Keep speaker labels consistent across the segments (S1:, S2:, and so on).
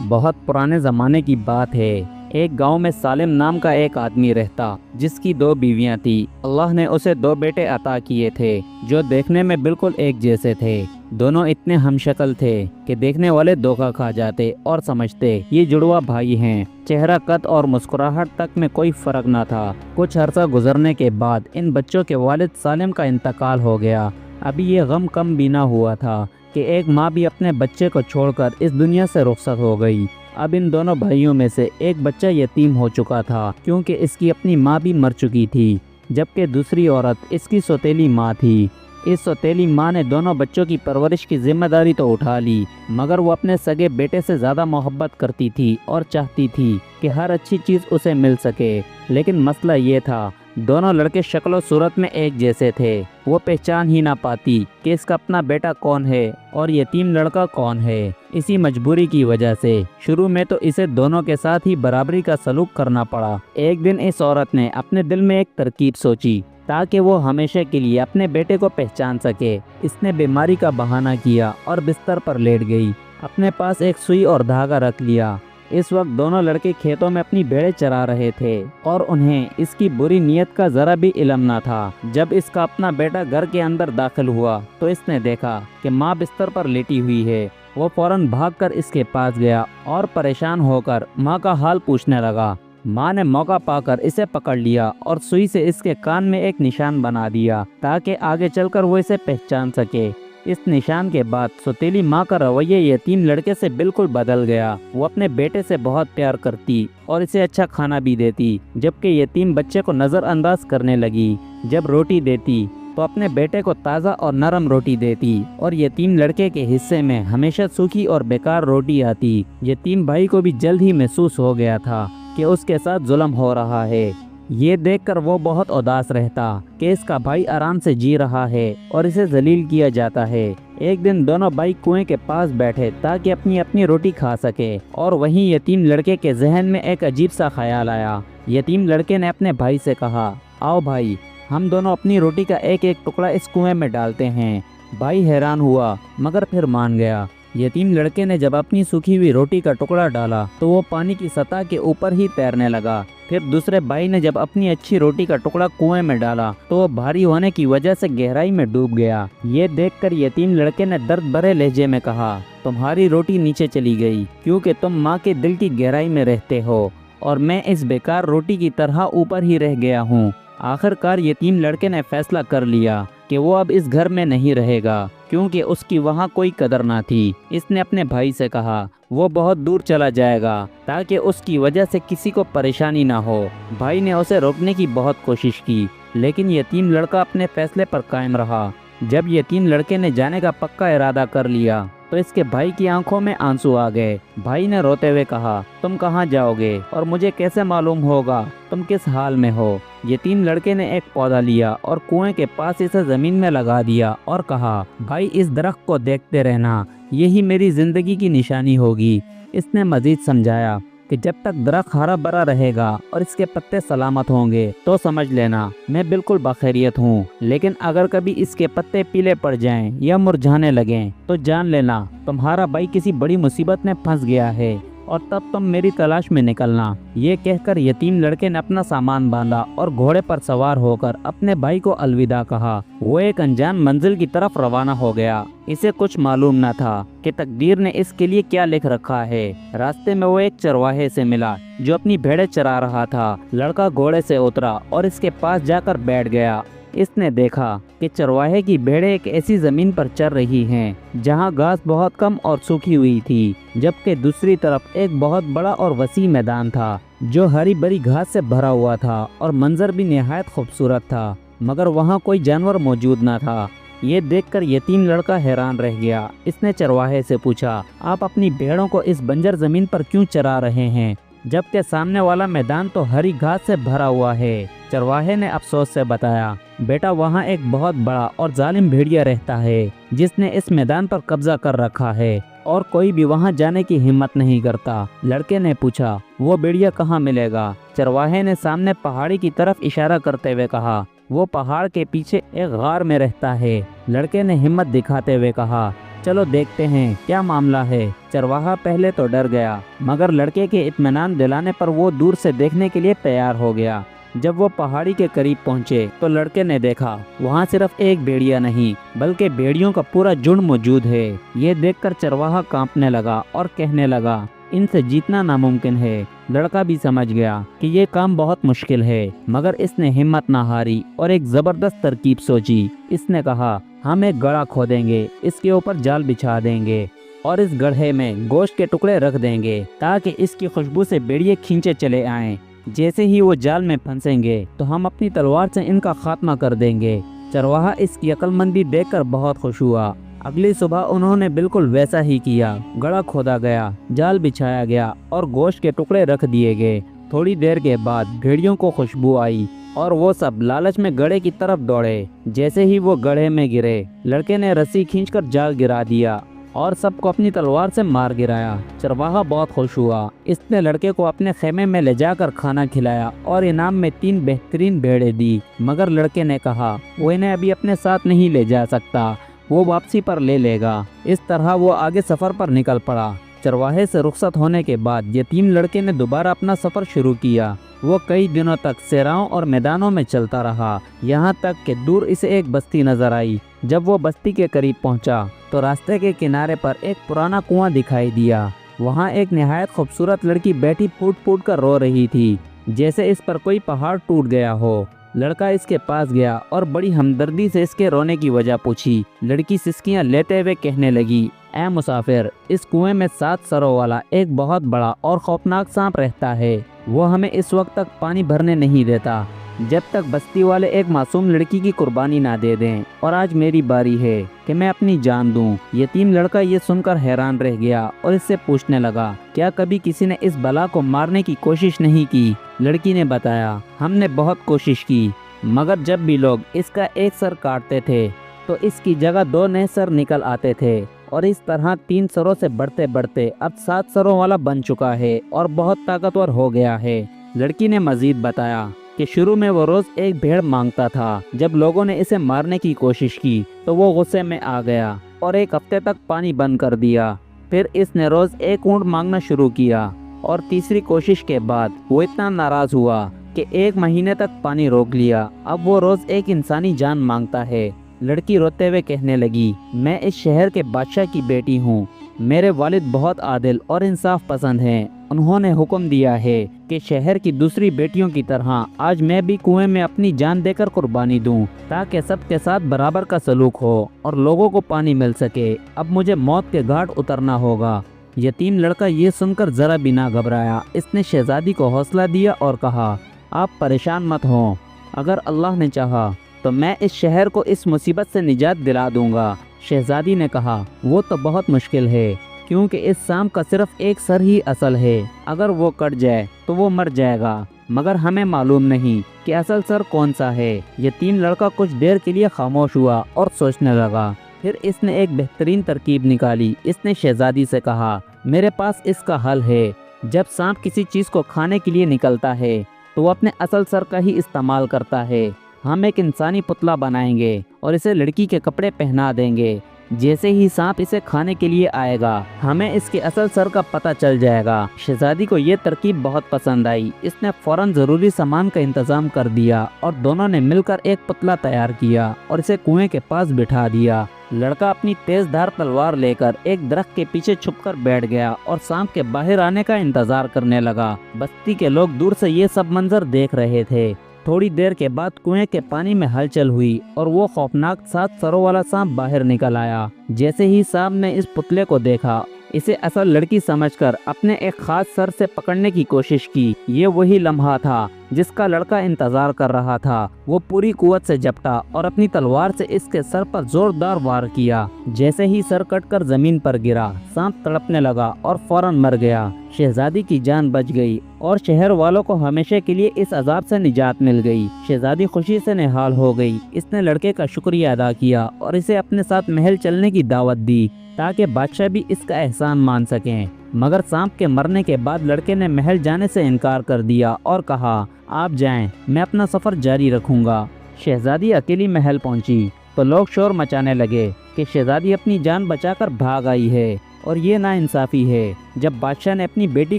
S1: بہت پرانے زمانے کی بات ہے۔ ایک گاؤں میں سالم نام کا ایک آدمی رہتا جس کی 2 بیویاں تھی۔ اللہ نے اسے 2 بیٹے عطا کیے تھے جو دیکھنے میں بالکل ایک جیسے تھے۔ دونوں اتنے ہم شکل تھے کہ دیکھنے والے دھوکہ کھا جاتے اور سمجھتے یہ جڑوا بھائی ہیں۔ چہرہ، قد اور مسکراہٹ تک میں کوئی فرق نہ تھا۔ کچھ عرصہ گزرنے کے بعد ان بچوں کے والد سالم کا انتقال ہو گیا۔ ابھی یہ غم کم بھی نہ ہوا تھا کہ ایک ماں بھی اپنے بچے کو چھوڑ کر اس دنیا سے رخصت ہو گئی۔ اب ان دونوں بھائیوں میں سے ایک بچہ یتیم ہو چکا تھا کیونکہ اس کی اپنی ماں بھی مر چکی تھی، جبکہ دوسری عورت اس کی سوتیلی ماں تھی۔ اس سوتیلی ماں نے دونوں بچوں کی پرورش کی ذمہ داری تو اٹھا لی، مگر وہ اپنے سگے بیٹے سے زیادہ محبت کرتی تھی اور چاہتی تھی کہ ہر اچھی چیز اسے مل سکے۔ لیکن مسئلہ یہ تھا، دونوں لڑکے شکل و صورت میں ایک جیسے تھے۔ وہ پہچان ہی نہ پاتی کہ اس کا اپنا بیٹا کون ہے اور یتیم لڑکا کون ہے۔ اسی مجبوری کی وجہ سے شروع میں تو اسے دونوں کے ساتھ ہی برابری کا سلوک کرنا پڑا۔ ایک دن اس عورت نے اپنے دل میں ایک ترکیب سوچی تاکہ وہ ہمیشہ کے لیے اپنے بیٹے کو پہچان سکے۔ اس نے بیماری کا بہانہ کیا اور بستر پر لیٹ گئی۔ اپنے پاس ایک سوئی اور دھاگا رکھ لیا۔ اس وقت دونوں لڑکے کھیتوں میں اپنی بھیڑیں چرا رہے تھے اور انہیں اس کی بری نیت کا ذرا بھی علم نہ تھا۔ جب اس کا اپنا بیٹا گھر کے اندر داخل ہوا تو اس نے دیکھا کہ ماں بستر پر لیٹی ہوئی ہے۔ وہ فوراً بھاگ کر اس کے پاس گیا اور پریشان ہو کر ماں کا حال پوچھنے لگا۔ ماں نے موقع پا کر اسے پکڑ لیا اور سوئی سے اس کے کان میں ایک نشان بنا دیا تاکہ آگے چل کر وہ اسے پہچان سکے۔ اس نشان کے بعد سوتیلی ماں کا رویہ یتیم لڑکے سے بالکل بدل گیا۔ وہ اپنے بیٹے سے بہت پیار کرتی اور اسے اچھا کھانا بھی دیتی، جبکہ یتیم بچے کو نظر انداز کرنے لگی۔ جب روٹی دیتی تو اپنے بیٹے کو تازہ اور نرم روٹی دیتی اور یتیم لڑکے کے حصے میں ہمیشہ سوکھی اور بیکار روٹی آتی۔ یتیم بھائی کو بھی جلد ہی محسوس ہو گیا تھا کہ اس کے ساتھ ظلم ہو رہا ہے۔ یہ دیکھ کر وہ بہت اداس رہتا کہ اس کا بھائی آرام سے جی رہا ہے اور اسے ذلیل کیا جاتا ہے۔ ایک دن دونوں بھائی کنویں کے پاس بیٹھے تاکہ اپنی اپنی روٹی کھا سکے اور وہیں یتیم لڑکے کے ذہن میں ایک عجیب سا خیال آیا۔ یتیم لڑکے نے اپنے بھائی سے کہا، آؤ بھائی، ہم دونوں اپنی روٹی کا ایک ایک ٹکڑا اس کنویں میں ڈالتے ہیں۔ بھائی حیران ہوا مگر پھر مان گیا۔ یتیم لڑکے نے جب اپنی سوکھی ہوئی روٹی کا ٹکڑا ڈالا تو وہ پانی کی سطح کے اوپر ہی تیرنے لگا۔ پھر دوسرے بھائی نے جب اپنی اچھی روٹی کا ٹکڑا کنویں میں ڈالا تو وہ بھاری ہونے کی وجہ سے گہرائی میں ڈوب گیا۔ یہ دیکھ کر یتیم لڑکے نے درد بھرے لہجے میں کہا، تمہاری روٹی نیچے چلی گئی کیونکہ تم ماں کے دل کی گہرائی میں رہتے ہو اور میں اس بیکار روٹی کی طرح اوپر ہی رہ گیا ہوں۔ آخر کار یتیم لڑکے نے فیصلہ کر لیا کہ وہ اب اس گھر میں نہیں رہے گا کیونکہ اس کی وہاں کوئی قدر نہ تھی۔ اس نے اپنے بھائی سے کہا وہ بہت دور چلا جائے گا تاکہ اس کی وجہ سے کسی کو پریشانی نہ ہو۔ بھائی نے اسے روکنے کی بہت کوشش کی لیکن یتیم لڑکا اپنے فیصلے پر قائم رہا۔ جب یتیم لڑکے نے جانے کا پکا ارادہ کر لیا تو اس کے بھائی کی آنکھوں میں آنسو آ گئے۔ بھائی نے روتے ہوئے کہا، تم کہاں جاؤ گے اور مجھے کیسے معلوم ہوگا تم کس حال میں ہو؟ یتیم لڑکے نے ایک پودا لیا اور کنویں کے پاس اسے زمین میں لگا دیا اور کہا، بھائی اس درخت کو دیکھتے رہنا، یہی میری زندگی کی نشانی ہوگی۔ اس نے مزید سمجھایا کہ جب تک درخت ہرا بھرا رہے گا اور اس کے پتے سلامت ہوں گے تو سمجھ لینا میں بالکل بخیریت ہوں، لیکن اگر کبھی اس کے پتے پیلے پڑ جائیں یا مرجھانے لگیں تو جان لینا تمہارا بھائی کسی بڑی مصیبت میں پھنس گیا ہے اور تب تم میری تلاش میں نکلنا۔ یہ کہہ کر یتیم لڑکے نے اپنا سامان باندھا اور گھوڑے پر سوار ہو کر اپنے بھائی کو الوداع کہا۔ وہ ایک انجان منزل کی طرف روانہ ہو گیا۔ اسے کچھ معلوم نہ تھا کہ تقدیر نے اس کے لیے کیا لکھ رکھا ہے۔ راستے میں وہ ایک چرواہے سے ملا جو اپنی بھیڑیں چرا رہا تھا۔ لڑکا گھوڑے سے اترا اور اس کے پاس جا کر بیٹھ گیا۔ اس نے دیکھا کہ چرواہے کی بھیڑیں ایک ایسی زمین پر چر رہی ہیں جہاں گھاس بہت کم اور سوکھی ہوئی تھی، جبکہ دوسری طرف ایک بہت بڑا اور وسیع میدان تھا جو ہری بھری گھاس سے بھرا ہوا تھا اور منظر بھی نہایت خوبصورت تھا، مگر وہاں کوئی جانور موجود نہ تھا۔ یہ دیکھ کر یتیم لڑکا حیران رہ گیا۔ اس نے چرواہے سے پوچھا، آپ اپنی بھیڑوں کو اس بنجر زمین پر کیوں چرا رہے ہیں جبکہ سامنے والا میدان تو ہری گھاس سے بھرا ہوا ہے؟ چرواہے نے افسوس سے بتایا، بیٹا وہاں ایک بہت بڑا اور ظالم بھیڑیا رہتا ہے جس نے اس میدان پر قبضہ کر رکھا ہے اور کوئی بھی وہاں جانے کی ہمت نہیں کرتا۔ لڑکے نے پوچھا، وہ بھیڑیا کہاں ملے گا؟ چرواہے نے سامنے پہاڑی کی طرف اشارہ کرتے ہوئے کہا، وہ پہاڑ کے پیچھے ایک غار میں رہتا ہے۔ لڑکے نے ہمت دکھاتے ہوئے کہا، چلو دیکھتے ہیں کیا معاملہ ہے۔ چرواہا پہلے تو ڈر گیا، مگر لڑکے کے اطمینان دلانے پر وہ دور سے دیکھنے کے لیے تیار ہو گیا۔ جب وہ پہاڑی کے قریب پہنچے تو لڑکے نے دیکھا وہاں صرف ایک بھیڑیا نہیں بلکہ بھیڑیوں کا پورا جھنڈ موجود ہے۔ یہ دیکھ کر چرواہا کانپنے لگا اور کہنے لگا ان سے جیتنا ناممکن ہے۔ لڑکا بھی سمجھ گیا کہ یہ کام بہت مشکل ہے، مگر اس نے ہمت نہ ہاری اور ایک زبردست ترکیب سوچی۔ اس نے کہا ہم ایک گڑھا کھودیں گے، اس کے اوپر جال بچھا دیں گے اور اس گڑھے میں گوشت کے ٹکڑے رکھ دیں گے تاکہ اس کی خوشبو سے بھیڑیے کھینچے چلے آئیں۔ جیسے ہی وہ جال میں پھنسیں گے تو ہم اپنی تلوار سے ان کا خاتمہ کر دیں گے۔ چرواہا اس کی عقل مندی دیکھ کر بہت خوش ہوا۔ اگلی صبح انہوں نے بالکل ویسا ہی کیا۔ گڑھا کھودا گیا، جال بچھایا گیا اور گوشت کے ٹکڑے رکھ دیے گئے۔ تھوڑی دیر کے بعد بھیڑیوں کو خوشبو آئی اور وہ سب لالچ میں گڑھے کی طرف دوڑے۔ جیسے ہی وہ گڑھے میں گرے، لڑکے نے رسی کھینچ کر جال گرا دیا اور سب کو اپنی تلوار سے مار گرایا۔ چرواہا بہت خوش ہوا۔ اس نے لڑکے کو اپنے خیمے میں لے جا کر کھانا کھلایا اور انعام میں 3 بہترین بھیڑیں دی، مگر لڑکے نے کہا وہ انہیں ابھی اپنے ساتھ نہیں لے جا سکتا، وہ واپسی پر لے لے گا۔ اس طرح وہ آگے سفر پر نکل پڑا۔ چرواہے سے رخصت ہونے کے بعد یتیم لڑکے نے دوبارہ اپنا سفر شروع کیا۔ وہ کئی دنوں تک صحراؤں اور میدانوں میں چلتا رہا، یہاں تک کہ دور اسے ایک بستی نظر آئی۔ جب وہ بستی کے قریب پہنچا تو راستے کے کنارے پر ایک پرانا کنواں دکھائی دیا۔ وہاں ایک نہایت خوبصورت لڑکی بیٹھی پھوٹ پھوٹ کر رو رہی تھی، جیسے اس پر کوئی پہاڑ ٹوٹ گیا ہو۔ لڑکا اس کے پاس گیا اور بڑی ہمدردی سے اس کے رونے کی وجہ پوچھی۔ لڑکی سسکیاں لیتے ہوئے کہنے لگی اے مسافر، اس کنویں میں 7 سروں والا ایک بہت بڑا اور خوفناک سانپ رہتا ہے۔ وہ ہمیں اس وقت تک پانی بھرنے نہیں دیتا جب تک بستی والے ایک معصوم لڑکی کی قربانی نہ دے دیں، اور آج میری باری ہے کہ میں اپنی جان دوں۔ یتیم لڑکا یہ سن کر حیران رہ گیا اور اس سے پوچھنے لگا کیا کبھی کسی نے اس بلا کو مارنے کی کوشش نہیں کی؟ لڑکی نے بتایا ہم نے بہت کوشش کی، مگر جب بھی لوگ اس کا ایک سر کاٹتے تھے تو اس کی جگہ 2 نئے سر نکل آتے تھے، اور اس طرح 3 سروں سے بڑھتے بڑھتے اب 7 سروں والا بن چکا ہے اور بہت طاقتور ہو گیا ہے۔ لڑکی نے مزید بتایا کہ شروع میں وہ روز ایک بھیڑ مانگتا تھا، جب لوگوں نے اسے مارنے کی کوشش کی تو وہ غصے میں آ گیا اور ایک ہفتے تک پانی بند کر دیا۔ پھر اس نے روز ایک اونٹ مانگنا شروع کیا، اور تیسری کوشش کے بعد وہ اتنا ناراض ہوا کہ 1 مہینے تک پانی روک لیا۔ اب وہ روز ایک انسانی جان مانگتا ہے۔ لڑکی روتے ہوئے کہنے لگی میں اس شہر کے بادشاہ کی بیٹی ہوں، میرے والد بہت عادل اور انصاف پسند ہیں، انہوں نے حکم دیا ہے کہ شہر کی دوسری بیٹیوں کی طرح آج میں بھی کنویں میں اپنی جان دے کر قربانی دوں تاکہ سب کے ساتھ برابر کا سلوک ہو اور لوگوں کو پانی مل سکے۔ اب مجھے موت کے گھاٹ اترنا ہوگا۔ یتیم لڑکا یہ سن کر ذرا بھی نہ گھبرایا۔ اس نے شہزادی کو حوصلہ دیا اور کہا آپ پریشان مت ہوں، اگر اللہ نے چاہا تو میں اس شہر کو اس مصیبت سے نجات دلا دوں گا۔ شہزادی نے کہا وہ تو بہت مشکل ہے، کیونکہ اس سانپ کا صرف ایک سر ہی اصل ہے، اگر وہ کٹ جائے تو وہ مر جائے گا، مگر ہمیں معلوم نہیں کہ اصل سر کون سا ہے۔ یتیم لڑکا کچھ دیر کے لیے خاموش ہوا اور سوچنے لگا۔ پھر اس نے ایک بہترین ترکیب نکالی۔ اس نے شہزادی سے کہا میرے پاس اس کا حل ہے، جب سانپ کسی چیز کو کھانے کے لیے نکلتا ہے تو وہ اپنے اصل سر کا ہی استعمال کرتا ہے۔ ہم ایک انسانی پتلا بنائیں گے اور اسے لڑکی کے کپڑے پہنا دیں گے، جیسے ہی سانپ اسے کھانے کے لیے آئے گا ہمیں اس کے اصل سر کا پتہ چل جائے گا۔ شہزادی کو یہ ترکیب بہت پسند آئی۔ اس نے فوراً ضروری سامان کا انتظام کر دیا اور دونوں نے مل کر ایک پتلا تیار کیا اور اسے کنویں کے پاس بٹھا دیا۔ لڑکا اپنی تیز دھار تلوار لے کر ایک درخت کے پیچھے چھپ کر بیٹھ گیا اور سانپ کے باہر آنے کا انتظار کرنے لگا۔ بستی کے لوگ دور سے یہ سب منظر دیکھ رہے تھے۔ تھوڑی دیر کے بعد کنویں کے پانی میں ہلچل ہوئی اور وہ خوفناک 7 سروں والا سانپ باہر نکل آیا۔ جیسے ہی سانپ نے اس پتلے کو دیکھا، اسے اصل لڑکی سمجھ کر اپنے ایک خاص سر سے پکڑنے کی کوشش کی۔ یہ وہی لمحہ تھا جس کا لڑکا انتظار کر رہا تھا۔ وہ پوری قوت سے جھپٹا اور اپنی تلوار سے اس کے سر پر زوردار وار کیا۔ جیسے ہی سر کٹ کر زمین پر گرا، سانپ تڑپنے لگا اور فوراً مر گیا۔ شہزادی کی جان بچ گئی اور شہر والوں کو ہمیشہ کے لیے اس عذاب سے نجات مل گئی۔ شہزادی خوشی سے نہال ہو گئی۔ اس نے لڑکے کا شکریہ ادا کیا اور اسے اپنے ساتھ محل چلنے کی دعوت دی تاکہ بادشاہ بھی اس کا احسان مان سکیں، مگر سانپ کے مرنے کے بعد لڑکے نے محل جانے سے انکار کر دیا اور کہا آپ جائیں، میں اپنا سفر جاری رکھوں گا۔ شہزادی اکیلی محل پہنچی تو لوگ شور مچانے لگے کہ شہزادی اپنی جان بچا کر بھاگ آئی ہے اور یہ ناانصافی ہے۔ جب بادشاہ نے اپنی بیٹی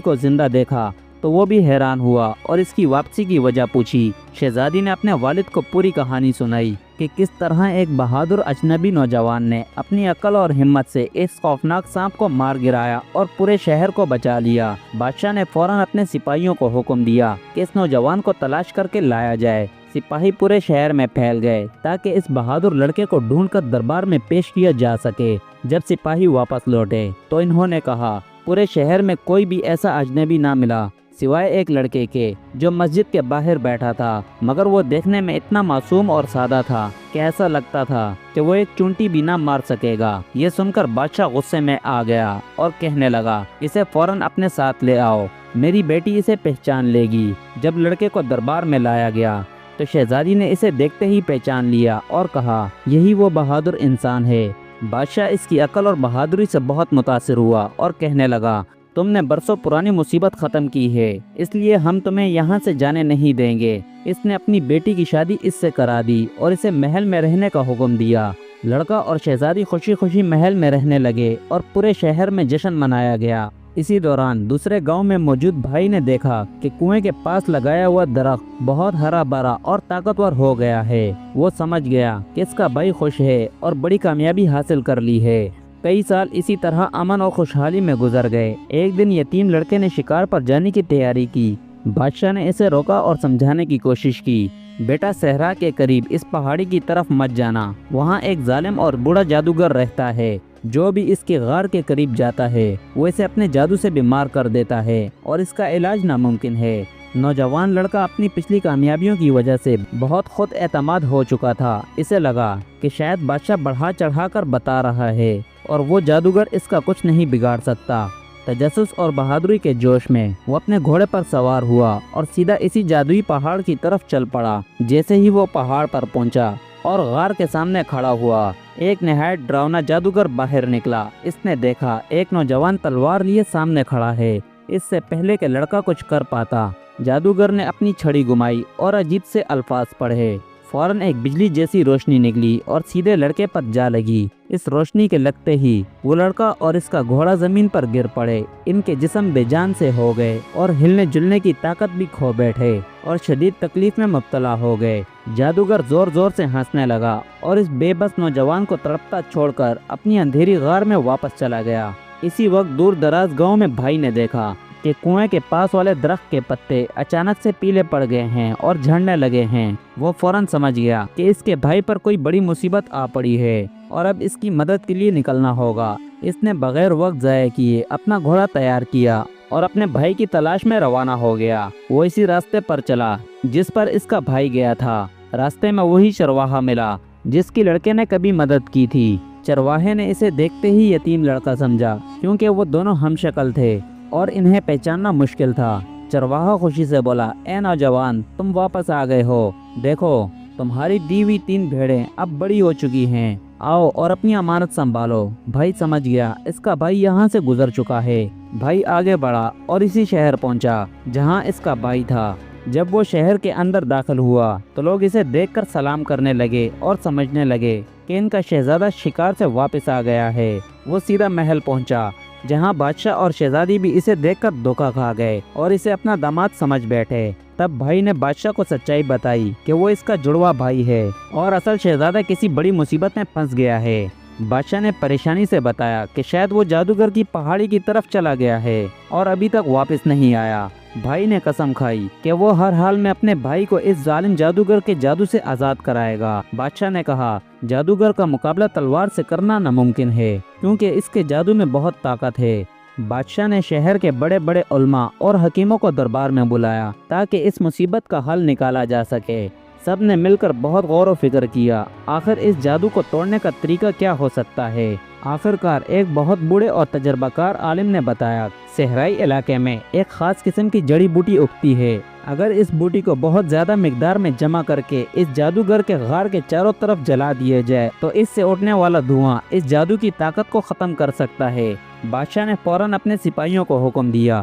S1: کو زندہ دیکھا تو وہ بھی حیران ہوا اور اس کی واپسی کی وجہ پوچھی۔ شہزادی نے اپنے والد کو پوری کہانی سنائی کہ کس طرح ایک بہادر اجنبی نوجوان نے اپنی عقل اور ہمت سے اس خوفناک سانپ کو مار گرایا اور پورے شہر کو بچا لیا۔ بادشاہ نے فوراً اپنے سپاہیوں کو حکم دیا کہ اس نوجوان کو تلاش کر کے لایا جائے۔ سپاہی پورے شہر میں پھیل گئے تاکہ اس بہادر لڑکے کو ڈھونڈ کر دربار میں پیش کیا جا سکے۔ جب سپاہی واپس لوٹے تو انہوں نے کہا پورے شہر میں کوئی بھی ایسا اجنبی نہ ملا سوائے ایک لڑکے کے جو مسجد کے باہر بیٹھا تھا، مگر وہ دیکھنے میں اتنا معصوم اور سادہ تھا کہ ایسا لگتا تھا کہ وہ ایک چونٹی بھی نہ مار سکے گا۔ یہ سن کر بادشاہ غصے میں آ گیا اور کہنے لگا اسے فوراً اپنے ساتھ لے آؤ، میری بیٹی اسے پہچان لے گی۔ جب لڑکے کو دربار میں لایا گیا تو شہزادی نے اسے دیکھتے ہی پہچان لیا اور کہا یہی وہ بہادر انسان ہے۔ بادشاہ اس کی عقل اور بہادری سے بہت متاثر ہوا اور کہنے لگا تم نے برسوں پرانی مصیبت ختم کی ہے، اس لیے ہم تمہیں یہاں سے جانے نہیں دیں گے۔ اس نے اپنی بیٹی کی شادی اس سے کرا دی اور اسے محل میں رہنے کا حکم دیا۔ لڑکا اور شہزادی خوشی خوشی محل میں رہنے لگے اور پورے شہر میں جشن منایا گیا۔ اسی دوران دوسرے گاؤں میں موجود بھائی نے دیکھا کہ کنویں کے پاس لگایا ہوا درخت بہت ہرا بھرا اور طاقتور ہو گیا ہے۔ وہ سمجھ گیا کہ اس کا بھائی خوش ہے اور بڑی کامیابی حاصل کر لی ہے۔ کئی سال اسی طرح امن اور خوشحالی میں گزر گئے۔ ایک دن یتیم لڑکے نے شکار پر جانے کی تیاری کی۔ بادشاہ نے اسے روکا اور سمجھانے کی کوشش کی، بیٹا صحرا کے قریب اس پہاڑی کی طرف مت جانا، وہاں ایک ظالم اور بوڑھا جادوگر رہتا ہے، جو بھی اس کے غار کے قریب جاتا ہے وہ اسے اپنے جادو سے بیمار کر دیتا ہے اور اس کا علاج ناممکن ہے۔ نوجوان لڑکا اپنی پچھلی کامیابیوں کی وجہ سے بہت خود اعتماد ہو چکا تھا۔ اسے لگا کہ شاید بادشاہ بڑھا چڑھا کر بتا رہا ہے اور وہ جادوگر اس کا کچھ نہیں بگاڑ سکتا۔ تجسس اور بہادری کے جوش میں وہ اپنے گھوڑے پر سوار ہوا اور سیدھا اسی جادوئی پہاڑ کی طرف چل پڑا۔ جیسے ہی وہ پہاڑ پر پہنچا اور غار کے سامنے کھڑا ہوا، ایک نہایت ڈراؤنا جادوگر باہر نکلا۔ اس نے دیکھا ایک نوجوان تلوار لیے سامنے کھڑا ہے۔ اس سے پہلے کہ لڑکا کچھ کر پاتا، جادوگر نے اپنی چھڑی گھمائی اور عجیب سے الفاظ پڑھے۔ فوراً ایک بجلی جیسی روشنی نکلی اور سیدھے لڑکے پر جا لگی۔ اس روشنی کے لگتے ہی وہ لڑکا اور اس کا گھوڑا زمین پر گر پڑے۔ ان کے جسم بے جان سے ہو گئے اور ہلنے جلنے کی طاقت بھی کھو بیٹھے اور شدید تکلیف میں مبتلا ہو گئے۔ جادوگر زور زور سے ہنسنے لگا اور اس بے بس نوجوان کو تڑپتا چھوڑ کر اپنی اندھیری غار میں واپس چلا گیا۔ اسی وقت دور دراز گاؤں میں بھائی نے دیکھا کہ کنویں کے پاس والے درخت کے پتے اچانک سے پیلے پڑ گئے ہیں اور جھڑنے لگے ہیں۔ وہ فوراً سمجھ گیا کہ اس کے بھائی پر کوئی بڑی مصیبت آ پڑی ہے اور اب اس کی مدد کے لیے نکلنا ہوگا۔ اس نے بغیر وقت ضائع کیے اپنا گھوڑا تیار کیا اور اپنے بھائی کی تلاش میں روانہ ہو گیا۔ وہ اسی راستے پر چلا جس پر اس کا بھائی گیا تھا۔ راستے میں وہی چرواہا ملا جس کی لڑکے نے کبھی مدد کی تھی۔ چرواہے نے اسے دیکھتے ہی یتیم لڑکا سمجھا، کیونکہ وہ دونوں ہم شکل تھے اور انہیں پہچاننا مشکل تھا۔ چرواہا خوشی سے بولا، اے نوجوان، تم واپس آ گئے ہو۔ دیکھو تمہاری دی ہوئی 3 بھیڑیں اب بڑی ہو چکی ہیں، آؤ اور اپنی امانت سنبھالو۔ بھائی سمجھ گیا اس کا بھائی یہاں سے گزر چکا ہے۔ بھائی آگے بڑھا اور اسی شہر پہنچا جہاں اس کا بھائی تھا۔ جب وہ شہر کے اندر داخل ہوا تو لوگ اسے دیکھ کر سلام کرنے لگے اور سمجھنے لگے کہ ان کا شہزادہ شکار سے واپس آ گیا ہے۔ وہ سیدھا محل پہنچا جہاں بادشاہ اور شہزادی بھی اسے دیکھ کر دھوکا کھا گئے اور اسے اپنا داماد سمجھ بیٹھے۔ تب بھائی نے بادشاہ کو سچائی بتائی کہ وہ اس کا جڑواں بھائی ہے اور اصل شہزادہ کسی بڑی مصیبت میں پھنس گیا ہے۔ بادشاہ نے پریشانی سے بتایا کہ شاید وہ جادوگر کی پہاڑی کی طرف چلا گیا ہے اور ابھی تک واپس نہیں آیا۔ بھائی نے قسم کھائی کہ وہ ہر حال میں اپنے بھائی کو اس ظالم جادوگر کے جادو سے آزاد کرائے گا۔ بادشاہ نے کہا، جادوگر کا مقابلہ تلوار سے کرنا ناممکن ہے کیونکہ اس کے جادو میں بہت طاقت ہے۔ بادشاہ نے شہر کے بڑے بڑے علماء اور حکیموں کو دربار میں بلایا تاکہ اس مصیبت کا حل نکالا جا سکے۔ سب نے مل کر بہت غور و فکر کیا، آخر اس جادو کو توڑنے کا طریقہ کیا ہو سکتا ہے۔ آخرکار ایک بہت بوڑھے اور تجربہ کار عالم نے بتایا، صحرائی علاقے میں ایک خاص قسم کی جڑی بوٹی اگتی ہے۔ اگر اس بوٹی کو بہت زیادہ مقدار میں جمع کر کے اس جادوگر کے غار کے چاروں طرف جلا دیا جائے تو اس سے اٹھنے والا دھواں اس جادو کی طاقت کو ختم کر سکتا ہے۔ بادشاہ نے فوراً اپنے سپاہیوں کو حکم دیا